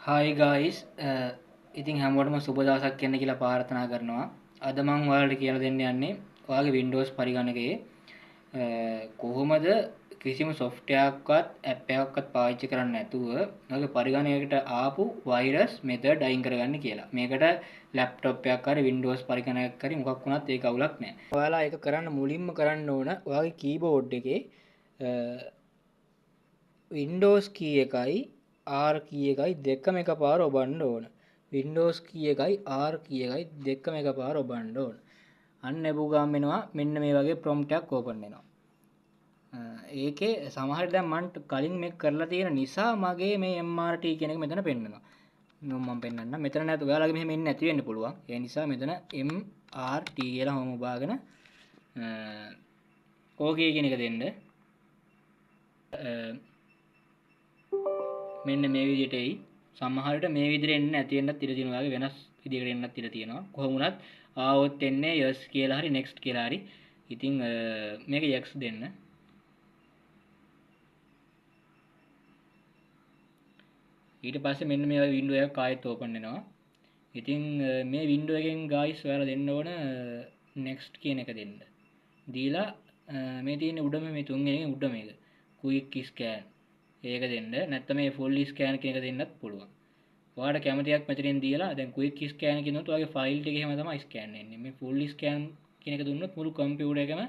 Hi guys, ඉතින් හැමෝටම සුබ දවසක් කියන්න කියලා ප්‍රාර්ථනා කරනවා. අද මම ඔයාලට කියලා දෙන්න යන්නේ ඔයාගේ Windows පරිගණකයේ කොහොමද කිසිම software එකක්වත් app එකක්වත් පාවිච්චි කරන්නේ නැතුව ඔයාගේ පරිගණකයකට ආපු virus method අයින් කරගන්න කියලා. මේකට laptop එකක් හරි Windows පරිගණකයක් හරි මොකක් වුණත් ඒක අවුලක් නැහැ. ඔයාලා ඒක කරන්න මුලින්ම කරන්න ඕන ඔයාගේ keyboard එකේ Windows key එකයි R key එකයි දෙකම එකපාර ඔබන්න ඕන. Windows key එකයි R key එකයි දෙකම එකපාර ඔබන්න ඕන. අන්න එබු ගාම් වෙනවා මෙන්න මේ වගේ prompt එකක් open වෙනවා. ඒකේ සමහරට දැන් මම කලින් මේක කරලා තියෙන නිසා මගේ මේ MRT කියන එක මෙතන පෙන්නනවා. මම පෙන්නන්නම්. මෙතන නැත් ඔයාලගේ මෙහෙම එන්නේ නැති වෙන්න පුළුවන්. ඒ නිසා මෙතන MRT කියලා හොම ඔබාගෙන ඕකේ කියන එක දෙන්න. මෙන්න මේ විදිහට එයි. සමහරට මේ විදිහට එන්නේ නැති වෙන්නත් ඉඩ තියෙනවා. වගේ වෙනස් විදිහකට එන්නත් ඉඩ තියෙනවා. කොහොම වුණත් ආවොත් එන්නේ yes කියලා හරි next කියලා හරි. ඉතින් මේක yes දෙන්න. ඊට පස්සේ මෙන්න මේ වගේ window එකක් ආයෙත් open වෙනවා. ඉතින් මේ window එකෙන් guys ඔයාලා දෙන්න ඕන next කියන එක දෙන්න. දීලා මේ තියෙන උඩම මේ තුන්වෙනි එකේ උඩ මේක quick scan ඒක දෙන්න. නැත්නම් මේ full scan කියන එක දෙන්නත් පුළුවන්. ඔයාලට කැමතියක් මෙතනින් දීලා දැන් quick scan කියනොත් ඔයාගේ ෆයිල් ටික එහෙම තමයි ස්කෑන් වෙන්නේ. මේ full scan කියන එක දුන්නොත් මුළු කම්පියුටර් එකම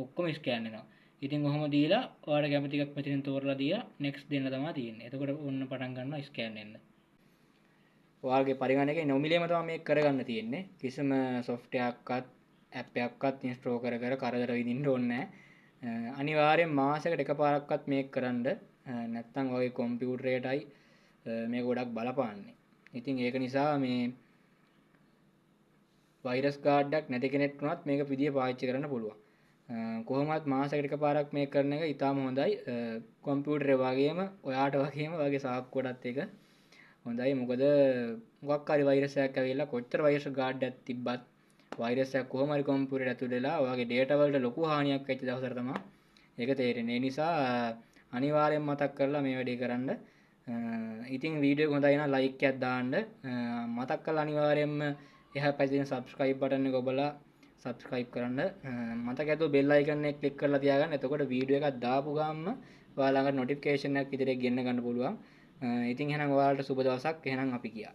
ඔක්කොම ස්කෑන් වෙනවා. ඉතින් ඔහොම දීලා ඔයාලට කැමති එකක් මෙතනින් තෝරලා දීලා next දෙන්න තමයි තියෙන්නේ. එතකොට ඔන්න පටන් ගන්නවා ස්කෑන් වෙන්න. ඔයාලගේ පරිගණකේ නොමිලේම තමයි මේක කරගන්න තියෙන්නේ. කිසිම software එකක්වත් app එකක්වත් install කර කරදර විඳින්න ඕනේ නැහැ. අනිවාර්යෙන් මාසෙකට එකපාරක්වත් මේක කරන්න. නැත්තම් ඔයාගේ කම්පියුටරේටයි මේක ගොඩක් බලපාන්නේ. ඉතින් ඒක නිසා මේ වෛරස් කාඩ් එකක් නැති කෙනෙක් වුණත් මේක විදිය පාවිච්චි කරන්න පුළුවන්. කොහොමවත් මාසෙකට එකපාරක් මේක කරන එක ඉතාම හොඳයි. කම්පියුටරේ වගේම ඔයාට වගේම ඔයාගේ සාක්කුවටත් එක හොඳයි. මොකද මොකක් හරි වෛරස් එකක් ඇවිල්ලා කොච්චර වෛරස් කාඩ් එකක් තිබ්බත් වෛරස් එක කොහොම හරි කම්පියුටරේට ඇතුල් වෙලා ඔයාගේ data වලට ලොකු හානියක් වෙච්ච දවසට තමයි ඒක තේරෙන්නේ. ඒ නිසා අනිවාර්යෙන් මතක් කරලා මේ වැඩේ කරන්න. ඉතින් වීඩියෝ එක හොඳයි නම් ලයික් එකක් දාන්න. මතක් කරලා අනිවාර්යෙන්ම එහා පැත්තේ තියෙන subscribe button එක ඔබලා subscribe කරන්න. මතක ඇතුව bell icon එක click කරලා තියාගන්න. එතකොට වීඩියෝ එකක් දාපු ගමන් ඔයාලා ළඟට notification එකක් ඉදිරියට ගෙන්න ගන්න පුළුවන්. ඉතින් එහෙනම් ඔයාලට සුබ දවසක්. එහෙනම් අපි ගියා.